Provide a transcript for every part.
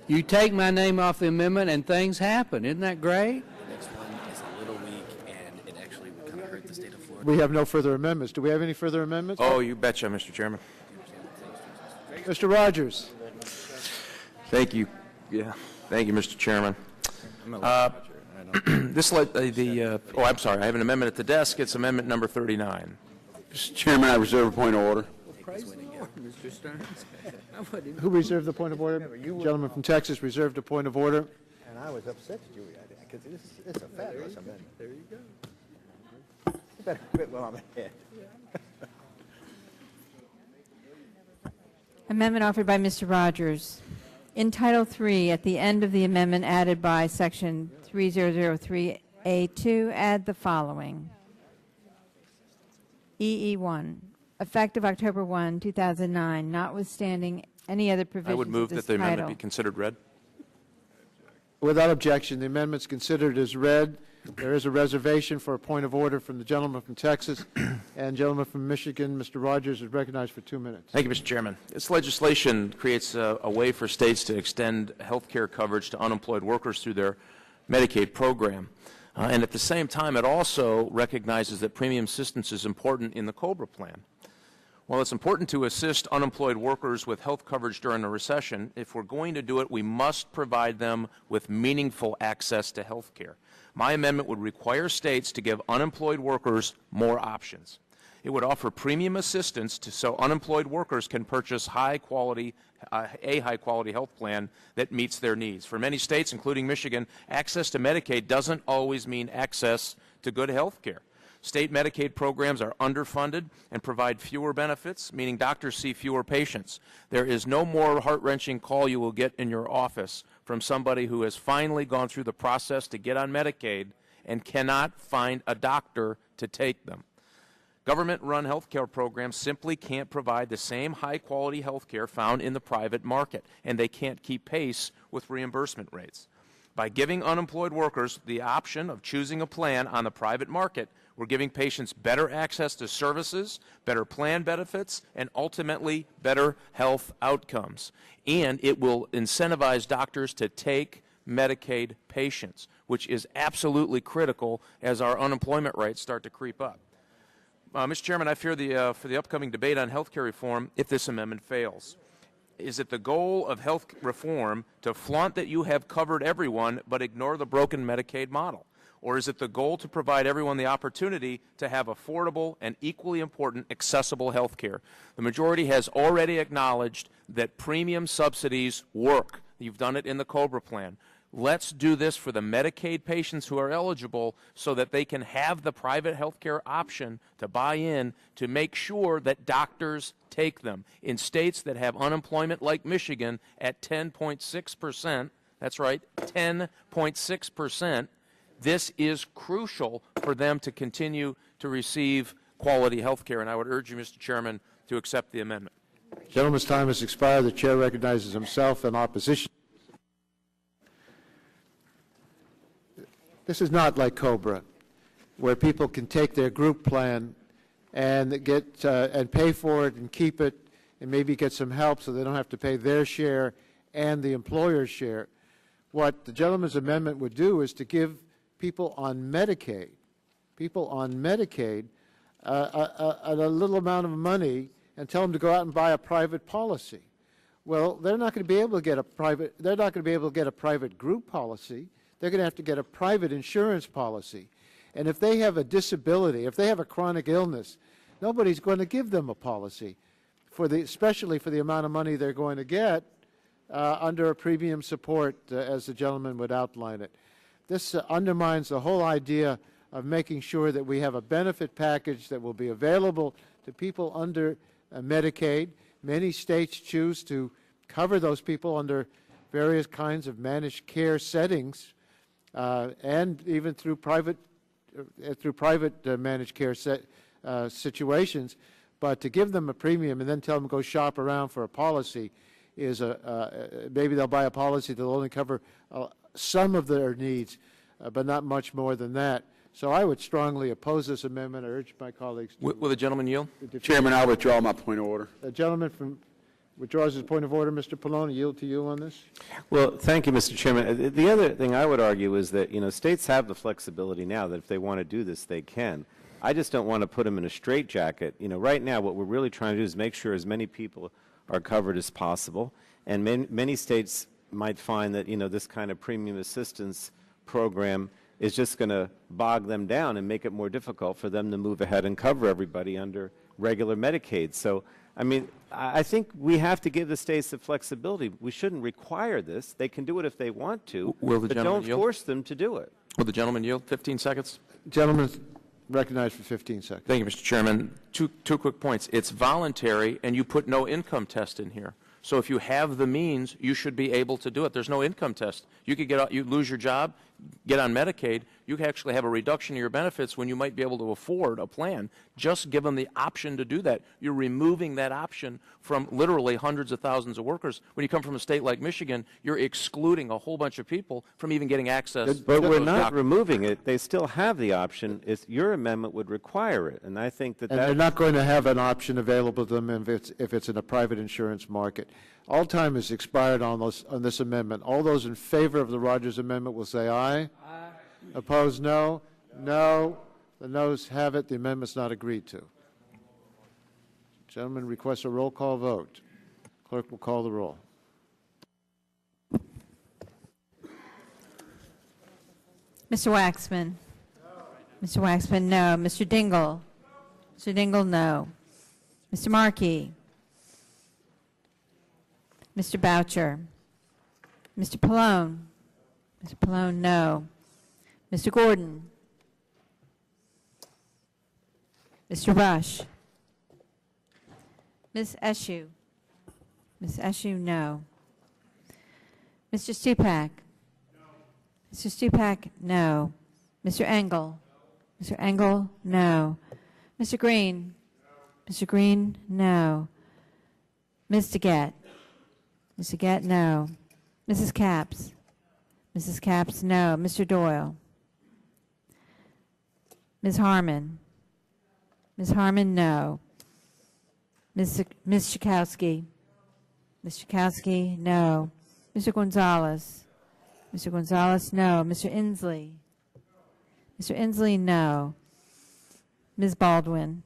You take my name off the amendment and things happen. Isn't that great? The next one is a little weak, and it actually would kind of hurt the state of Florida. We have no further amendments. Do we have any further amendments? Oh, you betcha, Mr. Chairman. Mr. Rogers. Thank you. Yeah. Thank you, Mr. Chairman. I'm sorry. I have an amendment at the desk. It's amendment number 39. Mr. Chairman, I reserve a point of order. Praise the Lord, Mr. Stearns. Who reserved the point of order? Gentleman from Texas reserved a point of order. And I was upset, Julie, because it's a fabulous amendment. There you go. You better quit while I'm ahead. Amendment offered by Mr. Rogers. In Title III, at the end of the amendment added by Section 3003A2, add the following. EE1, effective October 1, 2009, notwithstanding any other provisions I would move of this that the amendment title. be considered read. Without objection, the amendment's considered as read. There is a reservation for a point of order from the gentleman from Texas, and gentleman from Michigan, Mr. Rogers, is recognized for 2 minutes. Thank you, Mr. Chairman. This legislation creates a way for states to extend health care coverage to unemployed workers through their Medicaid program. And at the same time, it also recognizes that premium assistance is important in the COBRA plan. While it's important to assist unemployed workers with health coverage during a recession, if we're going to do it, we must provide them with meaningful access to health care. My amendment would require states to give unemployed workers more options. It would offer premium assistance so unemployed workers can purchase a high-quality health plan that meets their needs. For many states, including Michigan, access to Medicaid doesn't always mean access to good health care. State Medicaid programs are underfunded and provide fewer benefits, meaning doctors see fewer patients. There is no more heart-wrenching call you will get in your office from somebody who has finally gone through the process to get on Medicaid and cannot find a doctor to take them. Government-run health care programs simply can't provide the same high-quality health care found in the private market, and they can't keep pace with reimbursement rates. By giving unemployed workers the option of choosing a plan on the private market, we're giving patients better access to services, better plan benefits, and ultimately better health outcomes. And it will incentivize doctors to take Medicaid patients, which is absolutely critical as our unemployment rates start to creep up. Mr. Chairman, I fear for the upcoming debate on health care reform if this amendment fails. Is it the goal of health reform to flaunt that you have covered everyone but ignore the broken Medicaid model? Or is it the goal to provide everyone the opportunity to have affordable and equally important accessible health care? The majority has already acknowledged that premium subsidies work. You've done it in the COBRA plan. Let's do this for the Medicaid patients who are eligible so that they can have the private health care option to buy in to make sure that doctors take them. In states that have unemployment like Michigan at 10.6%, that's right, 10.6%, this is crucial for them to continue to receive quality health care, and I would urge you, Mr. Chairman, to accept the amendment. Gentleman's time has expired. The chair recognizes himself in opposition. This is not like COBRA, where people can take their group plan and get and pay for it and keep it and maybe get some help so they don't have to pay their share and the employer's share. What the gentleman's amendment would do is to give people on Medicaid, a little amount of money and tell them to go out and buy a private policy. Well, they're not going to be able to get a private. They're not going to be able to get a private group policy. They're going to have to get a private insurance policy. And if they have a disability, if they have a chronic illness, nobody's going to give them a policy, especially for the amount of money they're going to get under a premium support, as the gentleman would outline it. This undermines the whole idea of making sure that we have a benefit package that will be available to people under Medicaid. Many states choose to cover those people under various kinds of managed care settings, and even through private managed care situations. But to give them a premium and then tell them to go shop around for a policy is maybe they'll buy a policy that will only cover some of their needs, but not much more than that. So I would strongly oppose this amendment. I urge my colleagues to... Will the gentleman yield? Chairman, I withdraw my point of order. The gentleman Withdraws his point of order. Mr. Pallone, I yield to you on this. Well, thank you, Mr. Chairman. The other thing I would argue is that, states have the flexibility now that if they want to do this, they can. I just don't want to put them in a straitjacket. Right now, what we're really trying to do is make sure as many people are covered as possible. And many states might find that, this kind of premium assistance program is just going to bog them down and make it more difficult for them to move ahead and cover everybody under regular Medicaid. So, I think we have to give the states the flexibility. We shouldn't require this. They can do it if they want to, but don't force them to do it. Will the gentleman yield? 15 seconds. Gentleman recognized for 15 seconds. Thank you, Mr. Chairman. Two quick points. It's voluntary, and you put no income test in here. So if you have the means, you should be able to do it. There's no income test. You could you lose your job, get on Medicaid. You can actually have a reduction in your benefits when you might be able to afford a plan. Just give them the option to do that. You're removing that option from literally hundreds of thousands of workers. When you come from a state like Michigan, you're excluding a whole bunch of people from even getting access. But we're not removing it. They still have the option. Your amendment would require it, and I think that they're not going to have an option available to them if it's in a private insurance market. All time has expired on this amendment. All those in favor of the Rogers amendment will say aye. Aye. Opposed, no. No. The noes have it. The amendment's not agreed to. Gentleman requests a roll call vote. Clerk will call the roll. Mr. Waxman? No. Mr. Waxman, no. Mr. Dingell? No. Mr. Dingell, no. Mr. Markey? Mr. Boucher? Mr. Pallone? Mr. Pallone, no. Mr. Gordon? Mr. Rush? Ms. Eshoo? Ms. Eshoo, no. Mr. Stupak? No. Mr. Stupak, no. Mr. Engel? Mr. Engel, no. Mr. Green? No. Mr. Green, no. Ms. DeGette? Ms. DeGette, no. Mrs. Capps? Mrs. Capps, no. Mr. Doyle? Ms. Harmon? Ms. Harmon, no. Ms. Schakowsky? Ms. Schakowsky, no. Mr. Gonzalez? Mr. Gonzalez, no. Mr. Inslee? Mr. Inslee, no. Ms. Baldwin?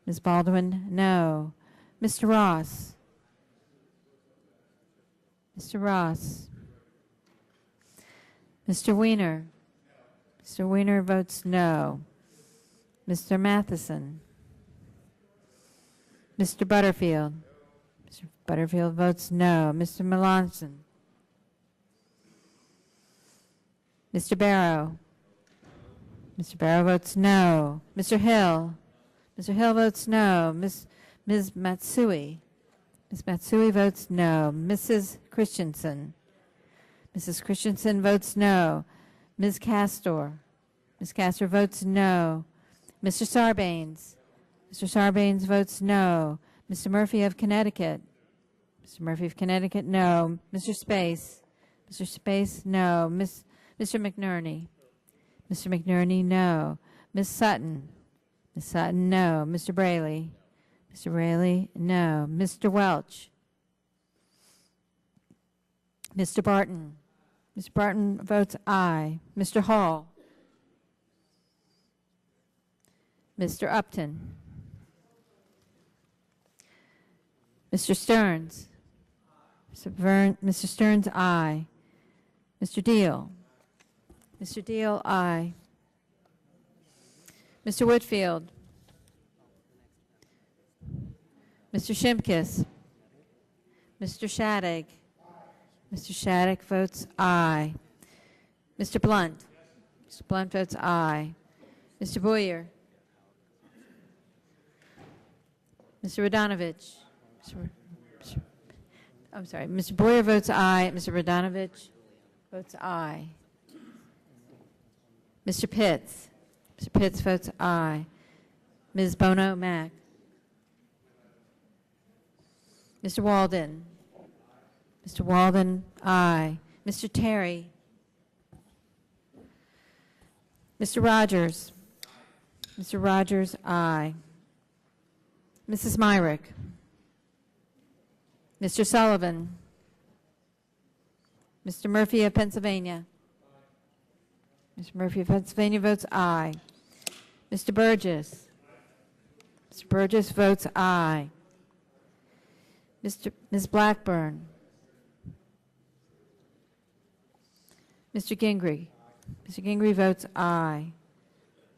Ms. Baldwin, no. Mr. Ross? Mr. Ross? Mr. Weiner? Mr. Weiner votes no. Mr. Matheson? Mr. Butterfield? Mr. Butterfield votes no. Mr. Melanson? Mr. Barrow? Mr. Barrow votes no. Mr. Hill? Mr. Hill votes no. Ms. Matsui? Ms. Matsui votes no. Mrs. Christensen? Mrs. Christensen votes no. Ms. Castor? Ms. Castor votes no. Mr. Sarbanes? Mr. Sarbanes votes no. Mr. Murphy of Connecticut? Mr. Murphy of Connecticut, no. Mr. Space? Mr. Space, no. Mr. McNerney? Mr. McNerney, no. Ms. Sutton? Ms. Sutton, no. Mr. Braley? Mr. Braley, no. Mr. Welch? Mr. Barton? Mr. Barton votes aye. Mr. Hall? Mr. Upton? Mr. Stearns? Mr. Stearns, aye. Mr. Deal? Mr. Deal, aye. Mr. Whitfield? Mr. Shimkus? Mr. Shadegg? Mr. Shadegg votes aye. Mr. Blunt? Mr. Blunt votes aye. Mr. Boyer? Mr. Radonovich? I'm sorry. Mr. Boyer votes aye. Mr. Radonovich votes aye. Mr. Pitts? Mr. Pitts votes aye. Ms. Bono Mack? Mr. Walden? Mr. Walden, aye. Mr. Terry? Mr. Rogers? Mr. Rogers, aye. Mrs. Myrick? Mr. Sullivan. Mr. Murphy of Pennsylvania. Mr. Murphy of Pennsylvania votes aye. Mr. Burgess. Mr. Burgess votes aye. Ms. Blackburn. Mr. Gingrey. Mr. Gingrey votes aye.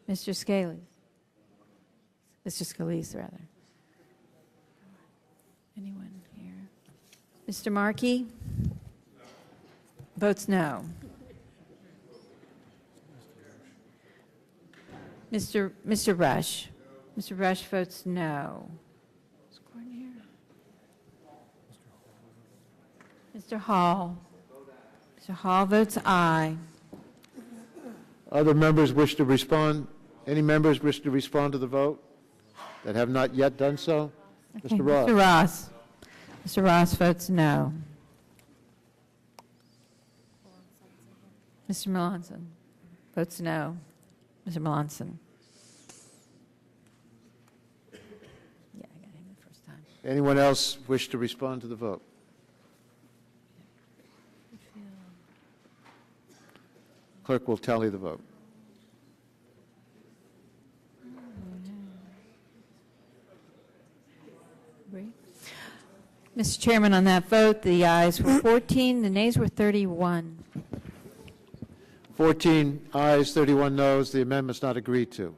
Mr. Scalise. Mr. Scalise, rather. Anyone here? Mr. Markey? Votes no. Mr. Rush. Mr. Rush votes no. Mr. Hall. Mr. Hall votes aye. Other members wish to respond? Any members wish to respond to the vote that have not yet done so? Okay, Mr. Ross. Mr. Ross. Mr. Ross votes no. Mr. Melanson votes no. Mr. Melanson. Yeah, I got him the first time. Anyone else wish to respond to the vote? Clerk will tally the vote. Mr. Chairman, on that vote, the ayes were 14, the nays were 31. 14 ayes, 31 noes. The amendment's not agreed to.